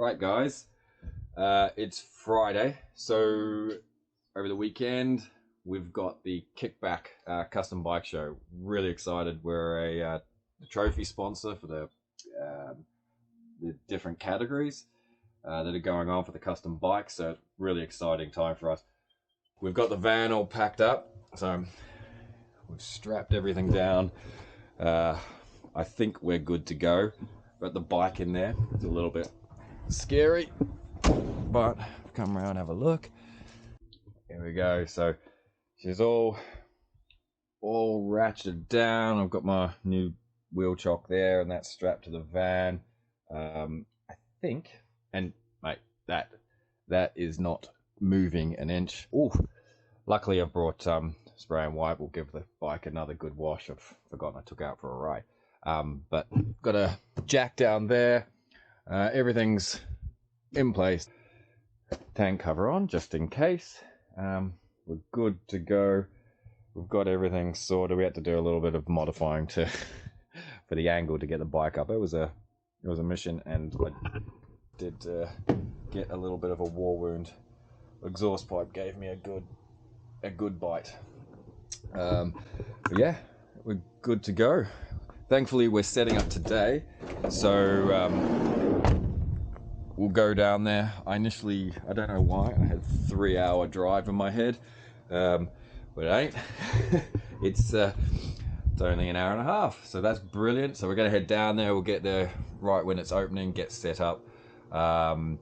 Right, guys, it's Friday, so over the weekend we've got the Kickback custom bike show. Really excited. We're a trophy sponsor for the different categories that are going on for the custom bikes, so it's really exciting time for us. We've got the van all packed up, so we've strapped everything down. I think we're good to go. Got the bike in there. It's a little bit scary, but come around, have a look. Here we go. So she's all ratcheted down. I've got my new wheel chock there, and that's strapped to the van. I think, and mate, that is not moving an inch. Oh, luckily I brought spray and wipe. Will give the bike another good wash. I've forgotten I took it out for a ride. But got a jack down there. Everything's in place. Tank cover on just in case. We're good to go. We've got everything sorted. We had to do a little bit of modifying to for the angle to get the bike up. It was a mission, and I did get a little bit of a war wound. Exhaust pipe gave me a good bite. But yeah, we're good to go. Thankfully, we're setting up today, so we'll go down there. I don't know why, I had a 3-hour drive in my head, but it ain't. It's only an hour and a half, so that's brilliant. So we're gonna head down there. We'll get there right when it's opening, get set up, and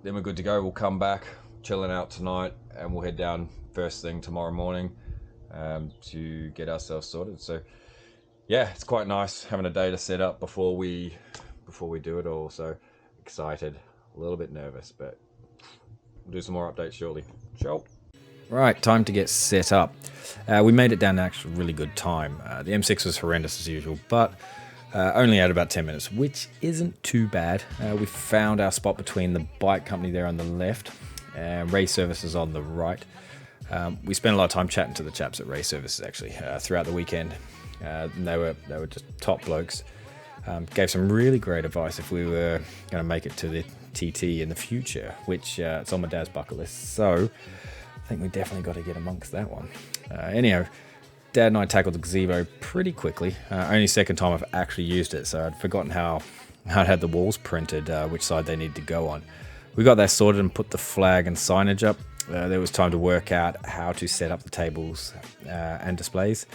then we're good to go. We'll come back, chilling out tonight, and we'll head down first thing tomorrow morning to get ourselves sorted. So yeah, it's quite nice having a day to set up before we do it all. So excited, a little bit nervous, but we'll do some more updates shortly. Ciao. Right, time to get set up. We made it down to actually really good time. The M6 was horrendous as usual, but only had about 10 minutes, which isn't too bad. We found our spot between the bike company there on the left and Race Services on the right. We spent a lot of time chatting to the chaps at Race Services actually throughout the weekend. They were just top blokes. Gave some really great advice if we were going to make it to the TT in the future, which it's on my dad's bucket list. So I think we definitely got to get amongst that one. Anyhow, Dad and I tackled the gazebo pretty quickly. Only second time I've actually used it, so I'd forgotten how it had the walls printed, which side they needed to go on. We got that sorted and put the flag and signage up. There was time to work out how to set up the tables and displays.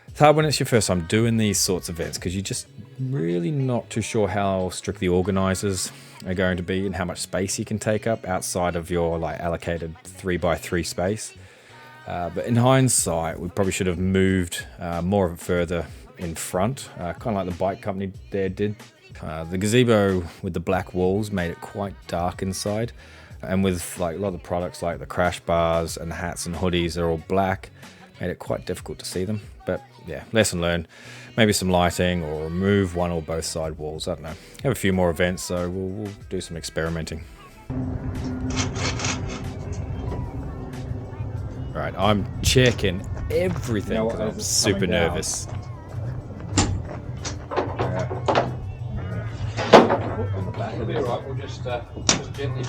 It's hard when it's your first time doing these sorts of events because you're just really not too sure how strict the organisers are going to be and how much space you can take up outside of your allocated 3x3 space. But in hindsight, we probably should have moved more of it further in front, kind of like the bike company there did. The gazebo with the black walls made it quite dark inside, and with a lot of the products like the crash bars and the hats and hoodies are all black, made it quite difficult to see them. But yeah, lesson learned. Maybe some lighting or remove one or both side walls. I don't know. Have a few more events, so we'll do some experimenting. Right, I'm checking everything because I'm super nervous. It'll be alright, we'll just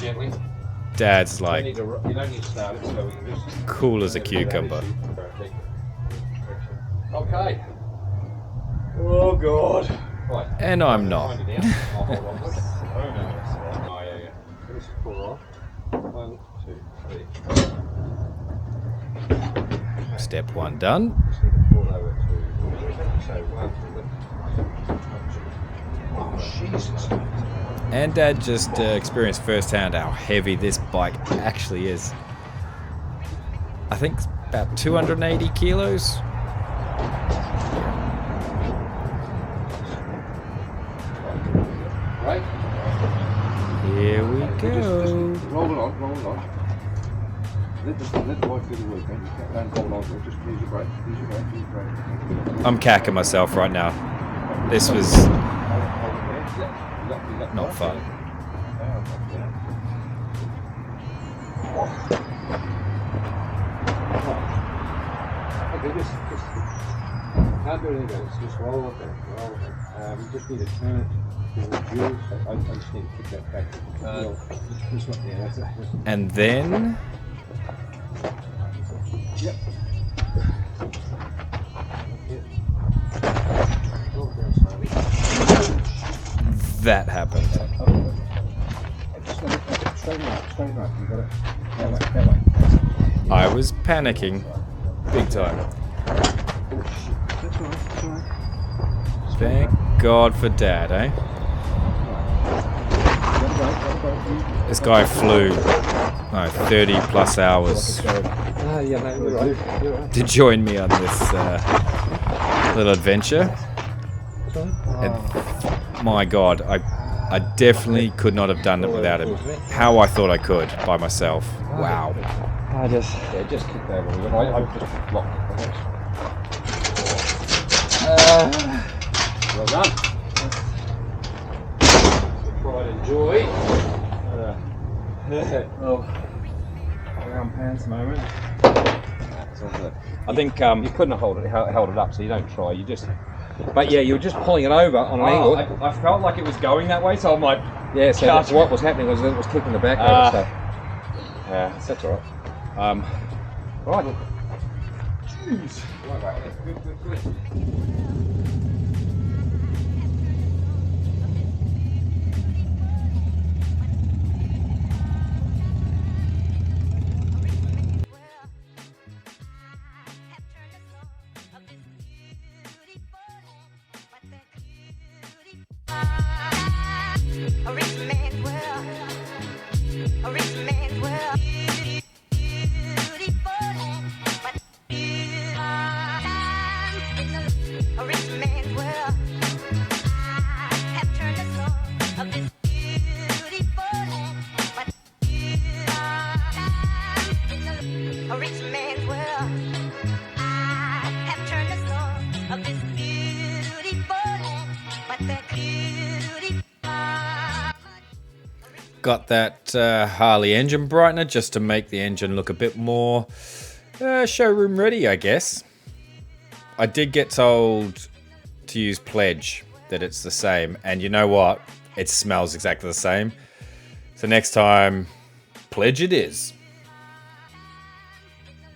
gently. Dad's You don't need to start it, so we can just... cool as a cucumber. Okay. Oh God. Right. And I'm not. I'll hold on to it. Oh no. Oh yeah. Let's pull off. 1, 2, 3. Step 1 done. Just need to pull over to... So 1, 2. Oh Jesus. And Dad just experienced firsthand how heavy this bike actually is. I think it's about 280 kilos. Right. Here we go. Just roll on. Let the bike do the work, man. You can't hold on to it. Just use your brake. I'm cacking myself right now. This was not fun. Okay, just Can't do anything. It's just roll with it. Roll with it. You just need to turn it towards you. I just need to kick that back. Just up there. That's it. And then Yep. that happened. Straighten up. You got it. That way. I was panicking big time. Oh shit. That's alright. Thank God for Dad, eh? This guy flew 30 plus hours Yeah, mate, you're right. to join me on this little adventure. And my God, I definitely could not have done it without him. How I thought I could by myself. Wow. Just kick that over. I just blocked it. Well done. Pride and joy. Round pants moment. I think you couldn't have held it up, so you don't try. You just, but yeah, you were just pulling it over on an angle. I felt like it was going that way, so I'm like, Yeah, so that's what was happening was it was kicking the back over. So yeah, that's all right. Right. Jeez. Good. A rich man's world. A rich man's world. Beautiful, but a rich man's world. I have turned the soul of this beautiful land, but a rich man's world. I have turned the soul of this beautiful land, but the beauty. got that Harley engine brightener just to make the engine look a bit more showroom ready, I guess. I did get told to use Pledge, that it's the same, and you know what? It smells exactly the same. So next time, Pledge it is.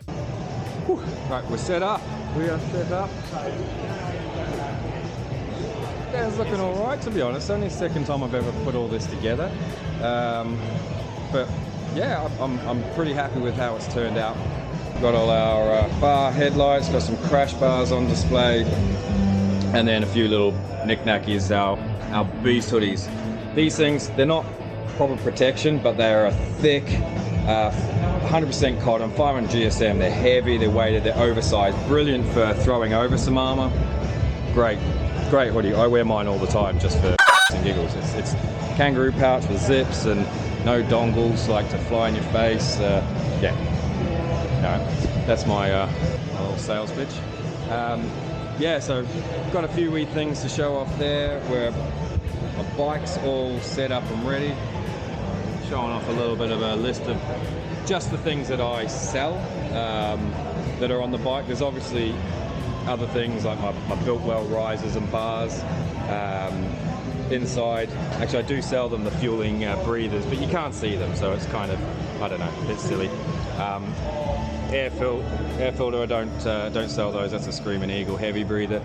Right, we're set up. We are set up. Yeah, it's looking all right, to be honest. Only the second time I've ever put all this together. But yeah, I'm pretty happy with how it's turned out. Got all our bar headlights, got some crash bars on display, and then a few little knick-knackies, our Beast hoodies. These things, they're not proper protection, but they're a thick, 100% cotton, 500 GSM. They're heavy, they're weighted, they're oversized. Brilliant for throwing over some armor. Great hoodie. I wear mine all the time just for and giggles. It's kangaroo pouch with zips and no dongles like to fly in your face. Yeah, no, that's my little sales pitch. Yeah, so got a few wee things to show off there where my bike's all set up and ready. Showing off a little bit of a list of just the things that I sell that are on the bike. There's obviously other things like my built well risers and bars. Inside, actually I do sell them the fueling breathers, but you can't see them, so it's kind of, I don't know, a bit silly. Air filter, I don't sell those. That's a Screaming Eagle heavy breather.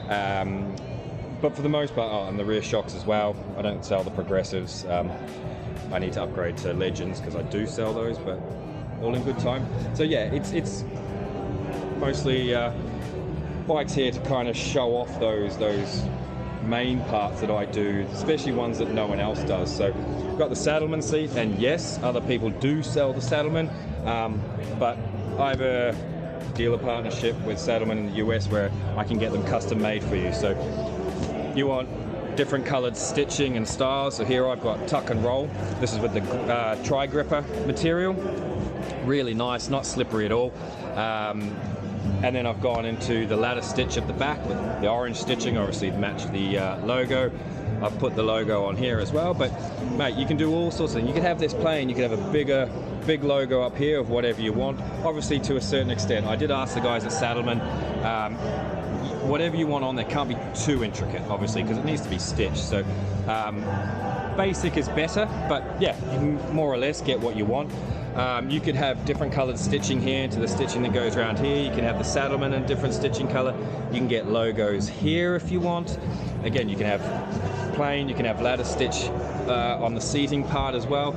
But for the most part, and the rear shocks as well. I don't sell the progressives. I need to upgrade to Legends because I do sell those, but all in good time. So yeah, it's mostly bikes here to kind of show off those main parts that I do, especially ones that no one else does. So we've got the Saddleman seat, and yes, other people do sell the Saddleman, but I have a dealer partnership with Saddleman in the US where I can get them custom made for you. So you want different colored stitching and styles, so here I've got tuck and roll. This is with the tri-gripper material, really nice, not slippery at all. And then I've gone into the ladder stitch at the back with the orange stitching, obviously to match the logo. I've put the logo on here as well, but mate, you can do all sorts of things. You could have this plain, you could have a big logo up here of whatever you want, obviously to a certain extent. I did ask the guys at Saddleman, whatever you want on there can't be too intricate, obviously, because it needs to be stitched. So basic is better, but yeah, you can more or less get what you want. You could have different coloured stitching here to the stitching that goes around here. You can have the saddleman in different stitching colour. You can get logos here if you want. Again, you can have plain, you can have ladder stitch on the seating part as well.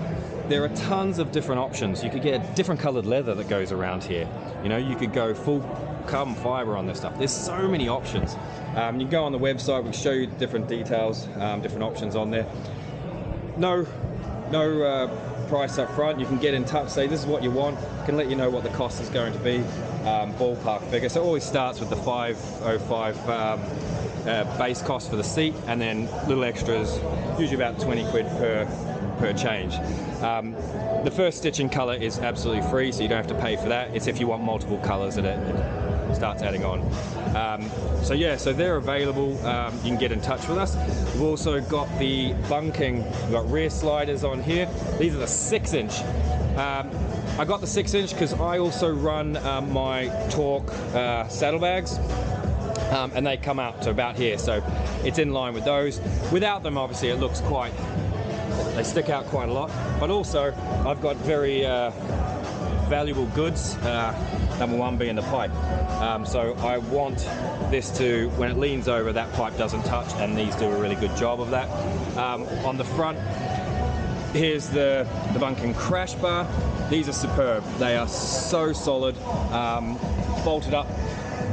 There are tons of different options. You could get different coloured leather that goes around here. You know, you could go full carbon fibre on this stuff. There's so many options. You can go on the website, we can show you different details, different options on there. No price up front. You can get in touch, say this is what you want, can let you know what the cost is going to be, ballpark figure. So it always starts with the 505 base cost for the seat, and then little extras, usually about 20 quid per change. The first stitching colour is absolutely free, so you don't have to pay for that. It's if you want multiple colours that it starts adding on. So yeah, so they're available. You can get in touch with us. We've also got the bunking. We've got rear sliders on here. These are the 6-inch. I got the 6-inch because I also run my Torque saddlebags. And they come out to about here, so it's in line with those. Without them, obviously, it looks quite, they stick out quite a lot. But also, I've got very valuable goods, number one being the pipe. So I want this to, when it leans over, that pipe doesn't touch, and these do a really good job of that. On the front, here's the bunking crash bar. These are superb. They are so solid, bolted up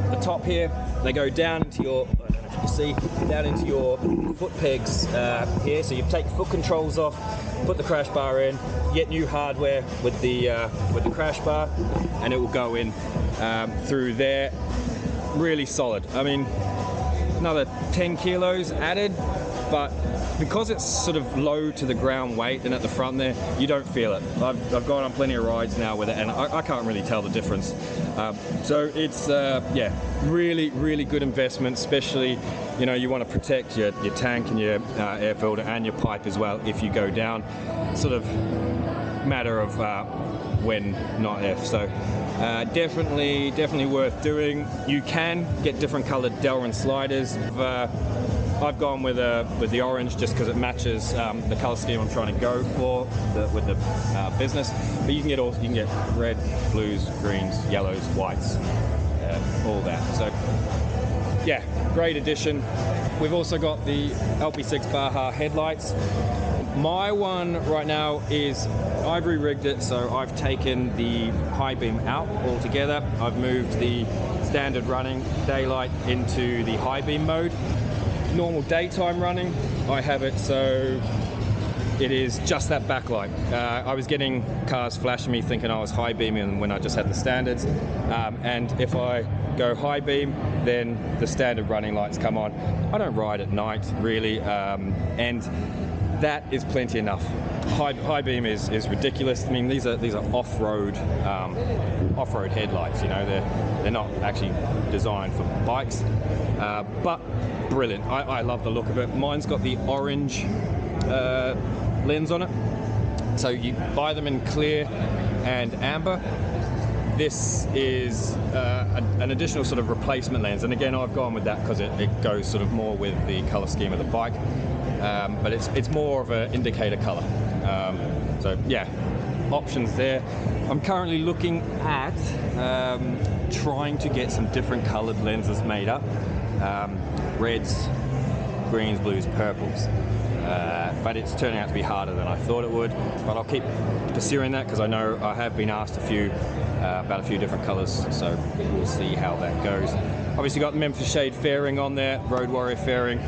the top here. They go down into your, I don't know if you can see, down into your foot pegs here. So you take foot controls off, put the crash bar in, get new hardware with the crash bar, and it will go in through there. Really solid. I mean, another 10 kilos added, but because it's sort of low to the ground weight and at the front there, you don't feel it. I've gone on plenty of rides now with it, and I can't really tell the difference. So it's yeah, really good investment, especially, you know, you want to protect your tank and your air filter and your pipe as well if you go down. Sort of matter of when, not if. So definitely worth doing. You can get different coloured Delrin sliders. I've gone with the orange just because it matches the colour scheme I'm trying to go for with the business. But you can get red, blues, greens, yellows, whites, all that. So yeah, great addition. We've also got the LP6 Baja headlights. My one right now is, I've re-rigged it, so I've taken the high beam out altogether. I've moved the standard running daylight into the high beam mode. Normal daytime running, I have it so it is just that backlight. I was getting cars flashing me thinking I was high beaming when I just had the standards, and if I go high beam, then the standard running lights come on. I don't ride at night really, and that is plenty enough. High beam is ridiculous. I mean, these are off-road headlights. You know, they're not actually designed for bikes, but brilliant. I love the look of it. Mine's got the orange lens on it, so you buy them in clear and amber. This is an additional sort of replacement lens, and again, I've gone with that because it goes sort of more with the color scheme of the bike, but it's more of an indicator color. So yeah, options there. I'm currently looking at trying to get some different colored lenses made up, reds, greens, blues, purples. But it's turning out to be harder than I thought it would. But I'll keep pursuing that because I know I have been asked about a few different colours, so we'll see how that goes. Obviously got the Memphis Shade fairing on there, Road Warrior fairing.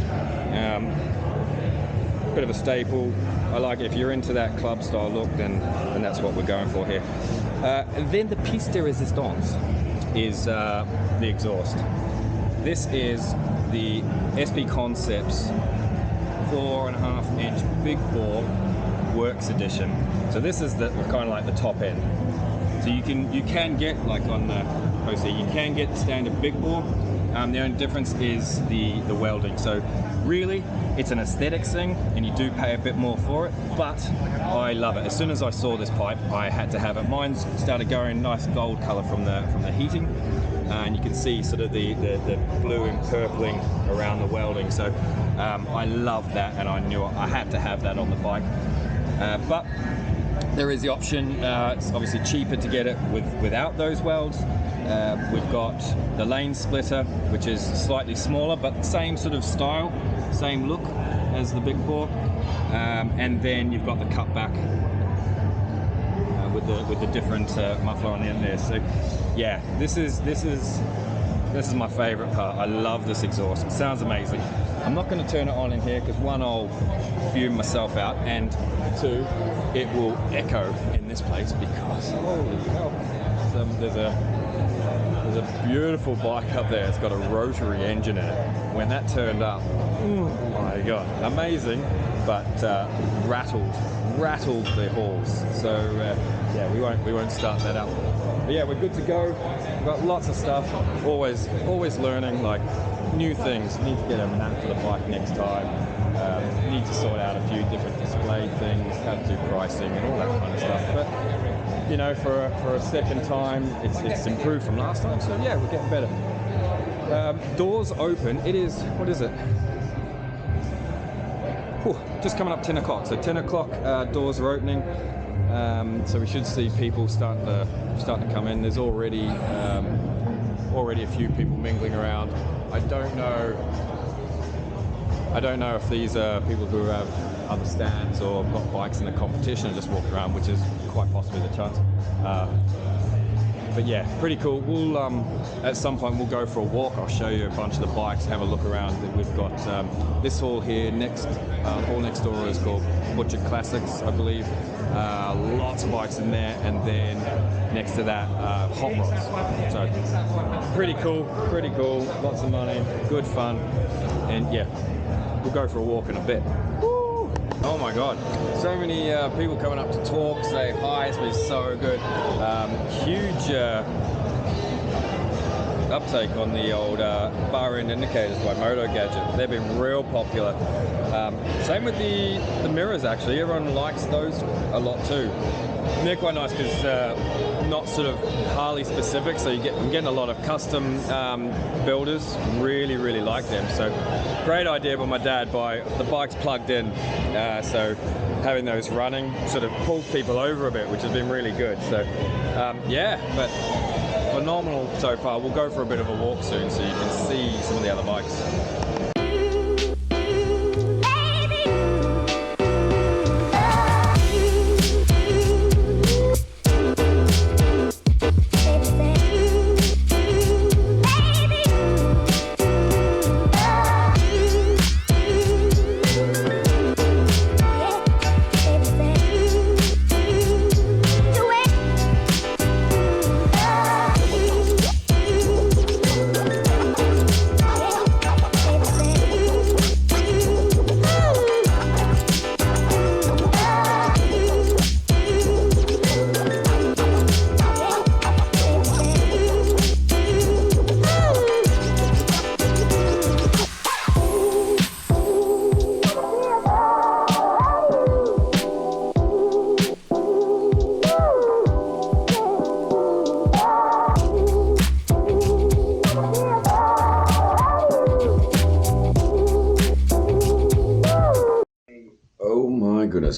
Bit of a staple. I like it. If you're into that club style look, then that's what we're going for here. And then the piece de resistance is the exhaust. This is the SP Concepts 4.5-inch big bore works edition. So this is the kind of like the top end. So you can get like on the, obviously you can get the standard big bore, The only difference is the welding. So really, it's an aesthetics thing, and you do pay a bit more for it, but I love it. As soon as I saw this pipe, I had to have it. Mine's started going nice gold color from the heating, and you can see sort of the blue and purpling around the welding. So I love that, and I knew I had to have that on the bike. But there is the option. It's obviously cheaper to get it without those welds. We've got the lane splitter, which is slightly smaller, but same sort of style, same look as the big bore. And then you've got the cutback with the different muffler on the end there. So yeah, this is my favorite part. I love this exhaust. It sounds amazing. I'm not going to turn it on in here because one, I'll fume myself out, and two, it will echo in this place because holy hell, there's a beautiful bike up there. It's got a rotary engine in it. When that turned up, oh my god, amazing, but rattled the halls. So yeah, we won't start that up. But yeah, we're good to go. We've got lots of stuff. Always learning, like new things. Need to get a map for the bike next time. Need to sort out a few different display things, how to do pricing and all that kind of stuff. But you know, for a second time, it's improved from last time. So yeah, we're getting better. Doors open. It is, what is it? Whew, just coming up 10 o'clock. So 10 o'clock, doors are opening. So we should see people starting to come in. There's already a few people mingling around. I don't know if these are people who have other stands or got bikes in the competition and just walk around, which is quite possibly the chance. But yeah, pretty cool. We'll at some point we'll go for a walk. I'll show you a bunch of the bikes, have a look around. We've got this hall here next. Hall next door is called Butcher Classics, I believe. Lots of bikes in there, and then next to that, hot rods. So pretty cool. Lots of money, good fun, and yeah, we'll go for a walk in a bit. Woo! Oh my god, so many people coming up to talk, say hi. It's been so good. Huge uptake on the old bar end indicators by Moto Gadget. They've been real popular. Same with the mirrors, actually. Everyone likes those a lot too. And they're quite nice because not sort of Harley specific, so I'm getting a lot of custom builders really like them. So great idea by my dad. The bike's plugged in, so having those running sort of pulls people over a bit, which has been really good. So yeah, but phenomenal so far. We'll go for a bit of a walk soon so you can see some of the other bikes.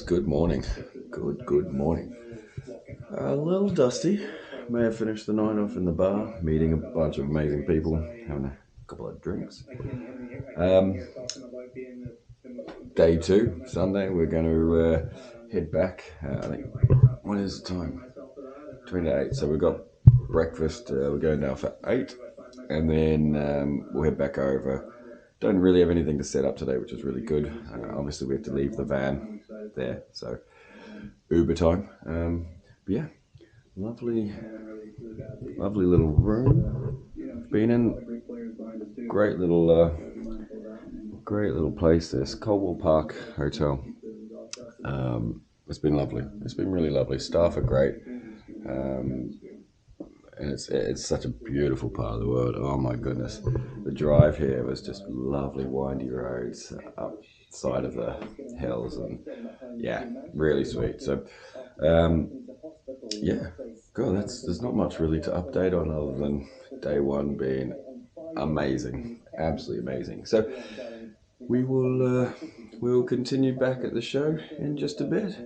Good morning. Good morning. A little dusty. May have finished the night off in the bar, meeting a bunch of amazing people, having a couple of drinks. Day 2, Sunday, we're going to head back. I think, what is the time? 20 to 8. So we've got breakfast. We're going down for 8, and then we'll head back over. Don't really have anything to set up today, which is really good. Obviously, we have to leave the van there, so Uber time. But yeah, lovely little room. Been in. Great little place. This Coldwell Park Hotel. It's been lovely. It's been really lovely. Staff are great. and it's such a beautiful part of the world. Oh my goodness, the drive here was just lovely, windy roads up side of the hills, and yeah, really sweet. So yeah, God, there's not much really to update on other than day one being amazing, absolutely amazing. So we will continue back at the show in just a bit.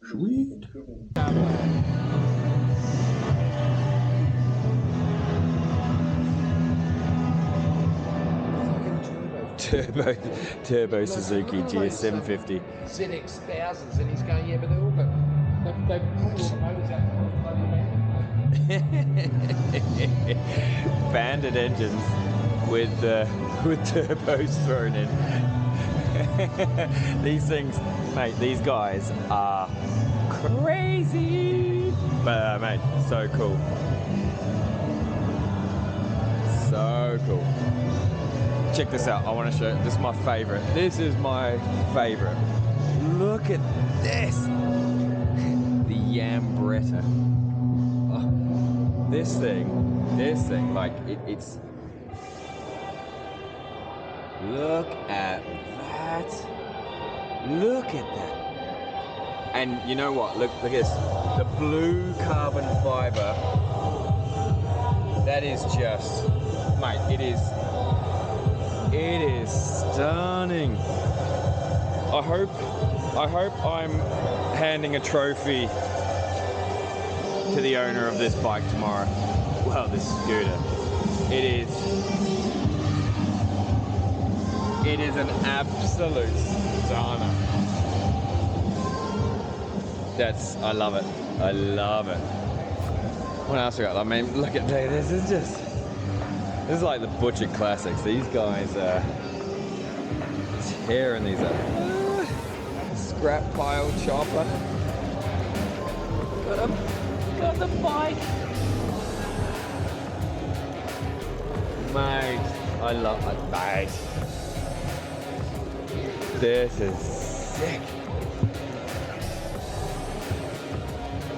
Sweet. Turbo Suzuki GS750. ZX thousands, and he's going, yeah, but they're all got they pull all the motors out of the bloody van. Banded engines with turbos thrown in. These things, mate, these guys are crazy. But mate, so cool. So cool. Check this out. I want to show you. This is my favorite. This is my favorite. Look at this. The Yambretta. Oh, this thing, like it's. Look at that. Look at that. And you know what? Look at this. The blue carbon fiber. That is just, mate. It is stunning. I hope I'm handing a trophy to the owner of this bike tomorrow. Well, this scooter. It is an absolute stunner. I love it. I love it. What else we got? I mean, look at this. This is like the Butcher Classics. These guys are tearing these up. Scrap pile chopper. Got the bike. Mate, I love it, mate. This is sick.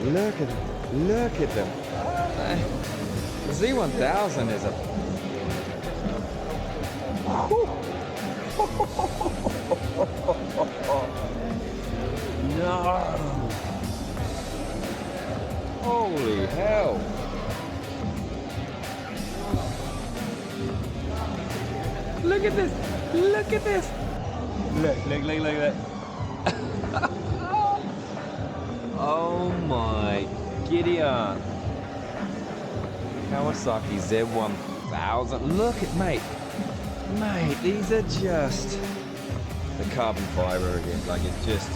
Look at them. The Z1000 is a no. Holy hell. Look at this. Look at this. Look at that. Oh my giddy aunt. Kawasaki Z1000. Look at, mate, these are just the carbon fiber again. Like, it's just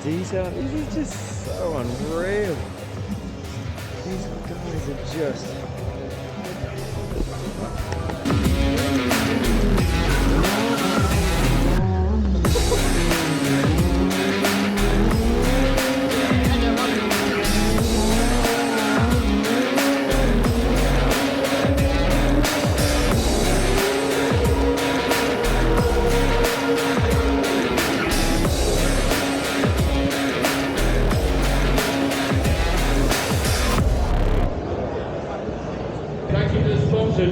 the detail. This is just so unreal. These guys are just.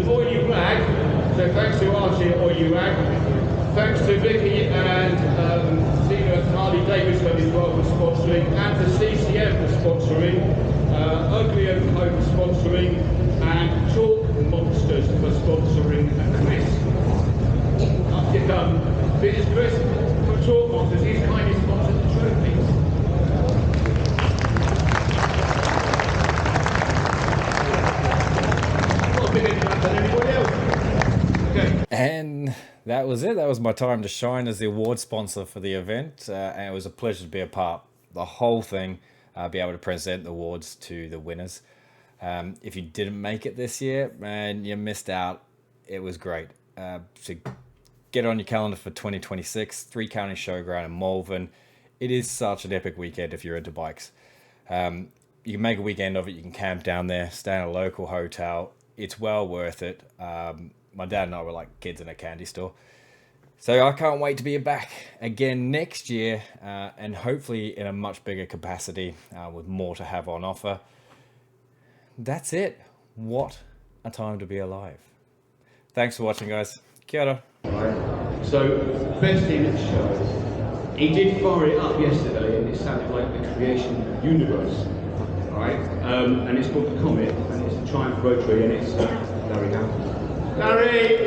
Oil Rag, so thanks to Archie at Oil Rag, thanks to Vicky and Zena and Harley Davidson as well for sponsoring, and to CCM for sponsoring, Ugly and Co for sponsoring, and Chalk Monsters for sponsoring, and Chris. Up you come. This is Chris from Chalk Monsters, he's kindly sponsored the trophies. And that was it. That was my time to shine as the award sponsor for the event, and it was a pleasure to be a part. The whole thing, be able to present the awards to the winners. If you didn't make it this year, man, you missed out. It was great. So get on your calendar for 2026, 3 County Showground in Malvern. It is such an epic weekend if you're into bikes. You can make a weekend of it. You can camp down there, stay in a local hotel. It's well worth it. My dad and I were like kids in a candy store. So I can't wait to be back again next year, and hopefully in a much bigger capacity with more to have on offer. that's it. What a time to be alive. Thanks for watching, guys. Kia ora. So, best thing that shows, he did fire it up yesterday and it sounded like the creation of the universe, right? And it's called The Comet, and it's a Triumph Rotary, and it's Larry Hampton. Larry!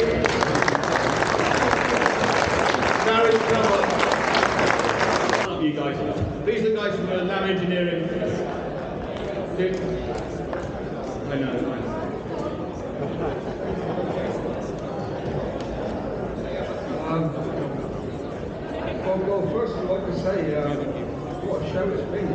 Larry, come on. You guys, these are the guys from Lab Engineering. I know. Well, first I'd like to say what a show it's been.